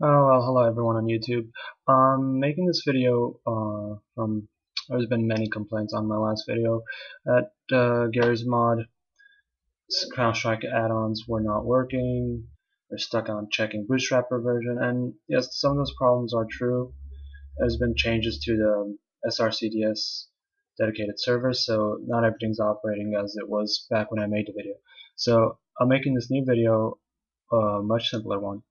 Oh well, hello everyone on YouTube. Making this video there's been many complaints on my last video that Gary's mod Counter Strike add-ons were not working. They're stuck on checking Bootstrapper version, and yes, some of those problems are true. There's been changes to the SRCDS dedicated servers, so not everything's operating as it was back when I made the video. So I'm making this new video, a much simpler one.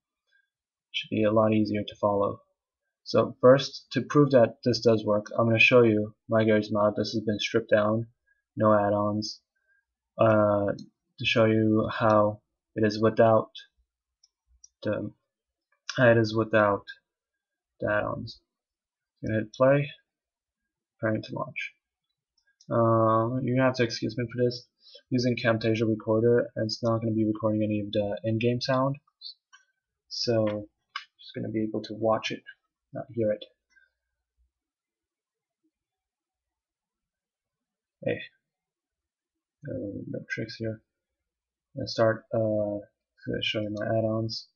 Should be a lot easier to follow. So first, to prove that this does work, I'm going to show you my Gary's mod. This has been stripped down, no add-ons, to show you how it is without the add-ons. I'm going to hit play, preparing to launch. You're going to have to excuse me for this. Using Camtasia Recorder, and it's not going to be recording any of the in-game sound, so I'm just going to be able to watch it, not hear it. Hey, no tricks here. I'm going to start show you my add-ons.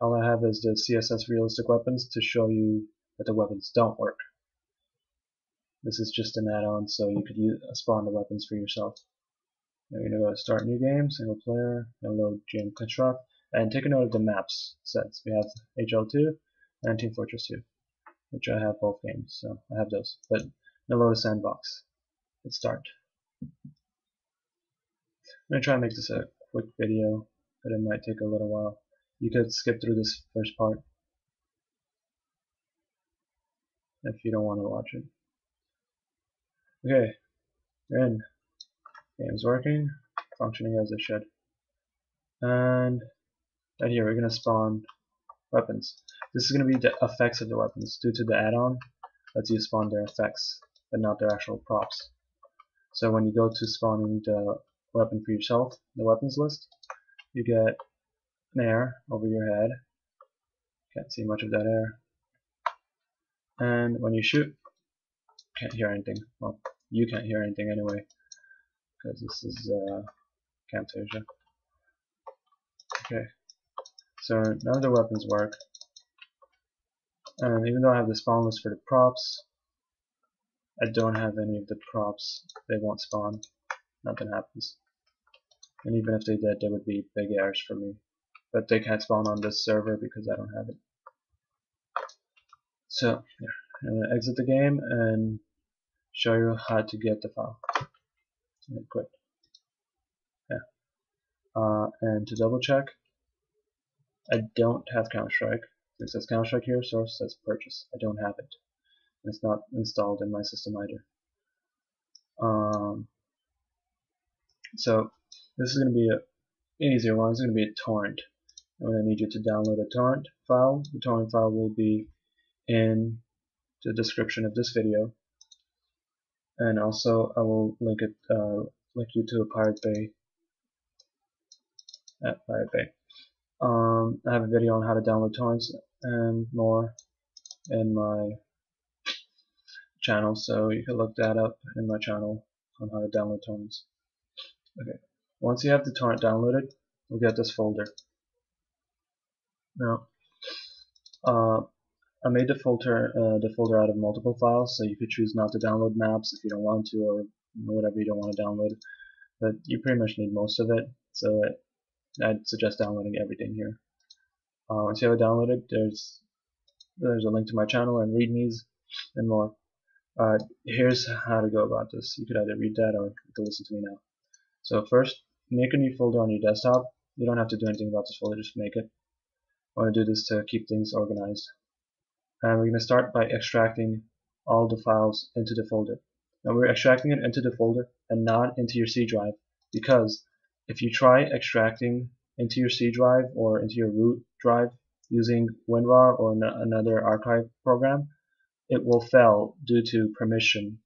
All I have is the CSS realistic weapons to show you that the weapons don't work. This is just an add-on, so you could spawn the weapons for yourself. Now you're going to go to start new game, single player, and load Gmod construct, and take a note of the maps sets. We have HL2 and Team Fortress 2, which I have both games, so I have those. But now load a sandbox. Let's start. I'm going to try and make this a quick video, but it might take a little while. You could skip through this first part if you don't want to watch it. Okay, in. Game's working, functioning as it should. And right here we're going to spawn weapons. This is going to be the effects of the weapons. Due to the add-on, lets you spawn their effects, but not their actual props. So when you go to spawning the weapon for yourself, the weapons list, you get an air over your head. Can't see much of that air. And when you shoot, can't hear anything. Well, you can't hear anything anyway, because this is Camtasia. Okay, so none of the weapons work. And even though I have the spawn list for the props, I don't have any of the props. They won't spawn. Nothing happens. And even if they did, there would be big errors for me. But they can't spawn on this server because I don't have it. So, yeah, I'm going to exit the game and show you how to get the file. And quit. Yeah. And to double check, I don't have Counter Strike. It says Counter Strike here, source says purchase. I don't have it. It's not installed in my system either. So this is going to be an easier one. It's going to be a torrent. I'm going to need you to download a torrent file. The torrent file will be in the description of this video, and also I will link you to a Pirate Bay at Pirate Bay. I have a video on how to download torrents and more in my channel, so you can look that up in my channel on how to download torrents. Okay, once you have the torrent downloaded, you'll get this folder. Now, I made the folder out of multiple files, so you could choose not to download maps if you don't want to, or whatever you don't want to download. But you pretty much need most of it, so I'd suggest downloading everything here. Once you have it downloaded, there's a link to my channel and readmes and more. Here's how to go about this. You could either read that or you can listen to me now. So first, make a new folder on your desktop. You don't have to do anything about this folder, just make it. I want to do this to keep things organized. And we're going to start by extracting all the files into the folder. Now we're extracting it into the folder and not into your C drive, because if you try extracting into your C drive or into your root drive using WinRAR or another archive program, it will fail due to permission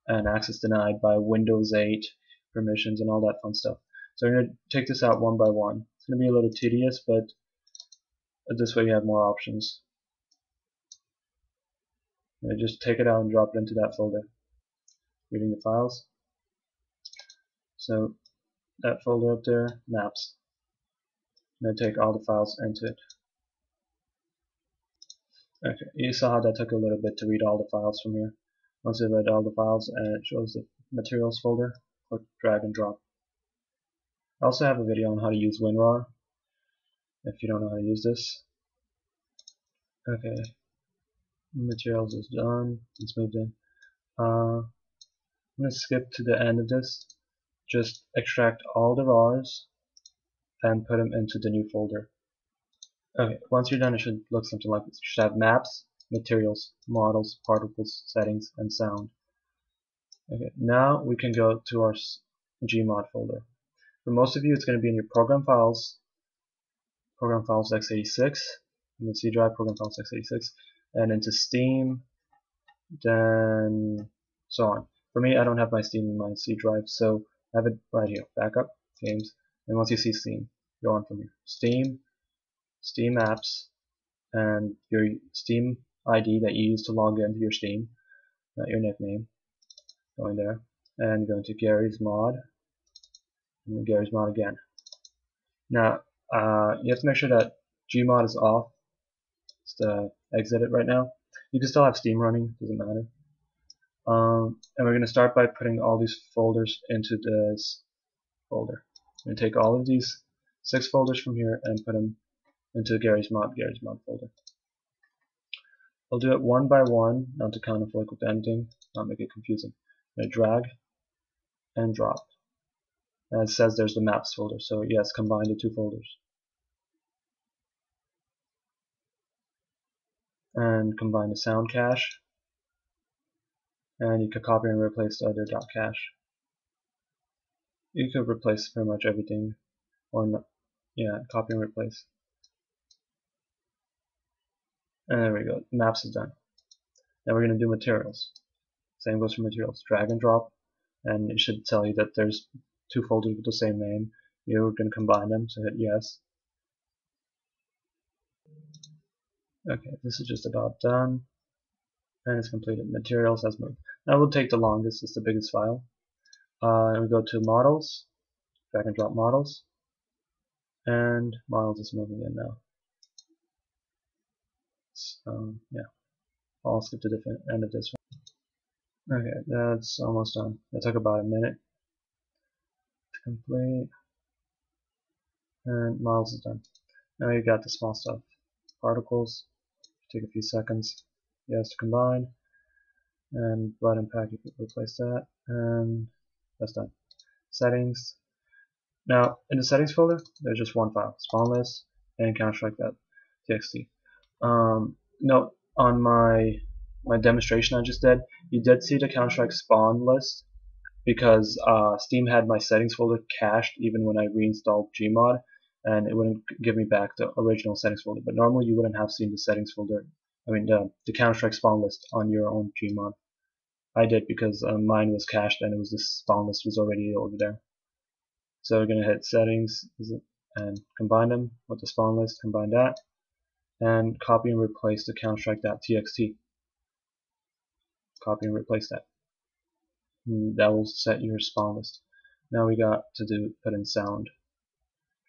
and access denied by Windows 8 permissions and all that fun stuff. So I'm going to take this out one by one. It's going to be a little tedious, but this way you have more options. And just take it out and drop it into that folder. Reading the files. So that folder up there, maps. I'm going to take all the files into it. Okay, you saw how that took a little bit to read all the files from here. Once it read all the files and it shows the materials folder, click drag and drop. I also have a video on how to use WinRAR if you don't know how to use this. Okay, materials is done, it's moved in. I'm going to skip to the end of this. Just extract all the RARs and put them into the new folder. Okay, once you're done, it should look something like this. You should have maps, materials, models, particles, settings, and sound. Okay, now we can go to our Gmod folder. For most of you, it's going to be in your program files x86, in the C drive, program files x86, and into Steam, then so on. For me, I don't have my Steam in my C drive, so I have it right here. Backup, games, and once you see Steam, go on from here. Steam, Steam apps, and your Steam ID that you use to log into your Steam, not your nickname. Going there, and going to Gary's Mod, and Gary's Mod again. Now, you have to make sure that Gmod is off. Just exit it right now. You can still have Steam running, doesn't matter. And we're going to start by putting all these folders into this folder. I'm going to take all of these 6 folders from here and put them into Gary's Mod folder. I'll do it one by one, not to conflict with anything, not make it confusing. I'm going to drag and drop. And it says there's the maps folder, so yes, combine the 2 folders. And combine the sound cache. And you could copy and replace the other .cache. You could replace pretty much everything, or not, yeah, copy and replace. And there we go, maps is done. Now we're going to do materials. Same goes for materials. Drag and drop, and it should tell you that there's 2 folders with the same name. You're going to combine them, so hit yes. Okay, this is just about done, and it's completed. Materials has moved. Now we'll take the longest, it's the biggest file. And we go to models, drag and drop models, and models is moving in now. So, yeah, I'll skip to the end of this one. Okay, that's almost done. That took about a minute to complete, and models is done. Now you got the small stuff. Particles, take a few seconds. Yes, to combine, and button pack, you can replace that, and that's done. Settings. Now, in the settings folder, there's just one file, spawn list, and Counter Strike that txt. Note, on my demonstration I just did, you did see the Counter Strike spawn list because Steam had my settings folder cached even when I reinstalled Gmod, and it wouldn't give me back the original settings folder. But normally you wouldn't have seen the settings folder, the Counter Strike spawn list on your own Gmod. I did because mine was cached and it was this spawn list was already over there. So we're going to hit settings and combine them with the spawn list, combine that, and copy and replace the counterstrike.txt. Copy and replace that. And that will set your spawn list. Now we got to put in sound.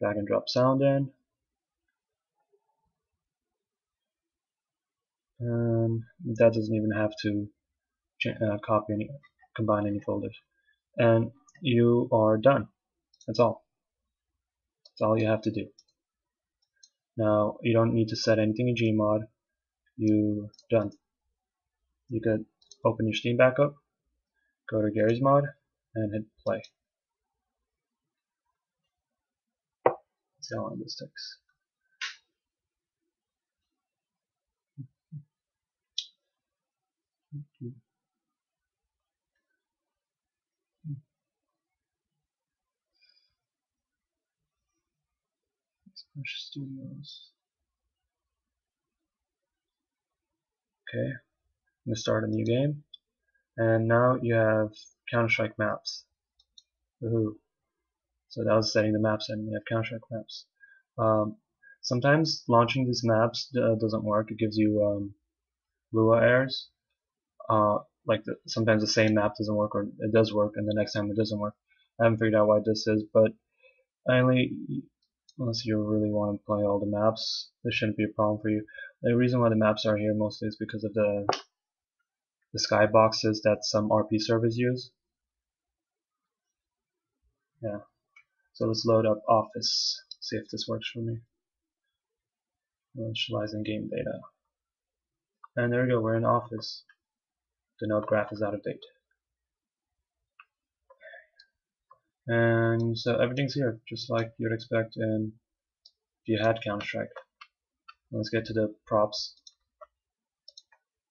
Drag and drop sound in. And that doesn't even have to combine any folders. And you are done. That's all. That's all you have to do. Now you don't need to set anything in Gmod. You're done. You could open your Steam back up, go to Gary's Mod, and hit play. Let's see how long this takes. Push Studios. Okay, I'm going to start a new game, and now you have Counter-Strike maps. Woohoo! So that was setting the maps, and you have Counter-Strike maps. Sometimes launching these maps doesn't work. It gives you Lua errors. Sometimes the same map doesn't work, or it does work, and the next time it doesn't work. I haven't figured out why this is, but finally unless you really want to play all the maps. This shouldn't be a problem for you. The reason why the maps are here mostly is because of the skyboxes that some RP servers use. Yeah. So let's load up Office. See if this works for me. Initializing game data. And there we go, we're in Office. The node graph is out of date. And so everything's here, just like you'd expect if you had Counter Strike. Let's get to the props.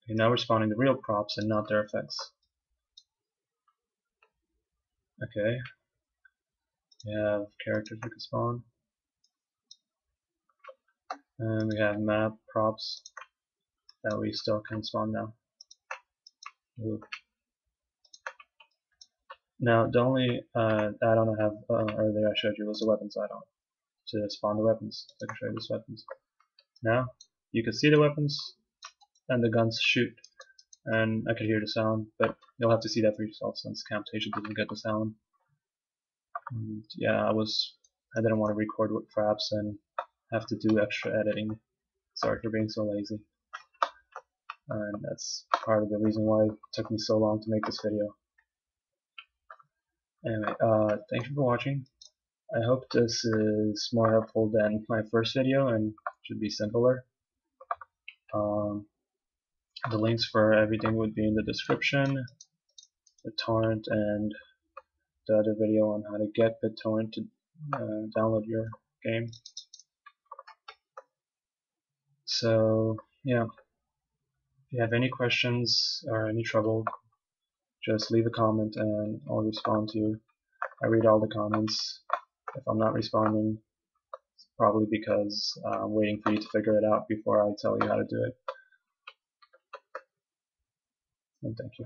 Okay, now we're spawning the real props and not their effects. Okay. We have characters we can spawn. And we have map props that we still can spawn now. Ooh. Now the only add-on I have earlier I showed you was the weapons add-on to spawn the weapons. So I can show you these weapons. Now you can see the weapons and the guns shoot, and I can hear the sound, but you'll have to see that for yourself since Camtasia doesn't get the sound. And yeah, I didn't want to record with fraps and have to do extra editing. Sorry for being so lazy. And that's part of the reason why it took me so long to make this video. Anyway, thank you for watching. I hope this is more helpful than my first video and should be simpler. The links for everything would be in the description, the torrent, and the other video on how to get BitTorrent to download your game. So yeah, if you have any questions or any trouble, just leave a comment and I'll respond to you. I read all the comments. If I'm not responding, it's probably because I'm waiting for you to figure it out before I tell you how to do it. And thank you.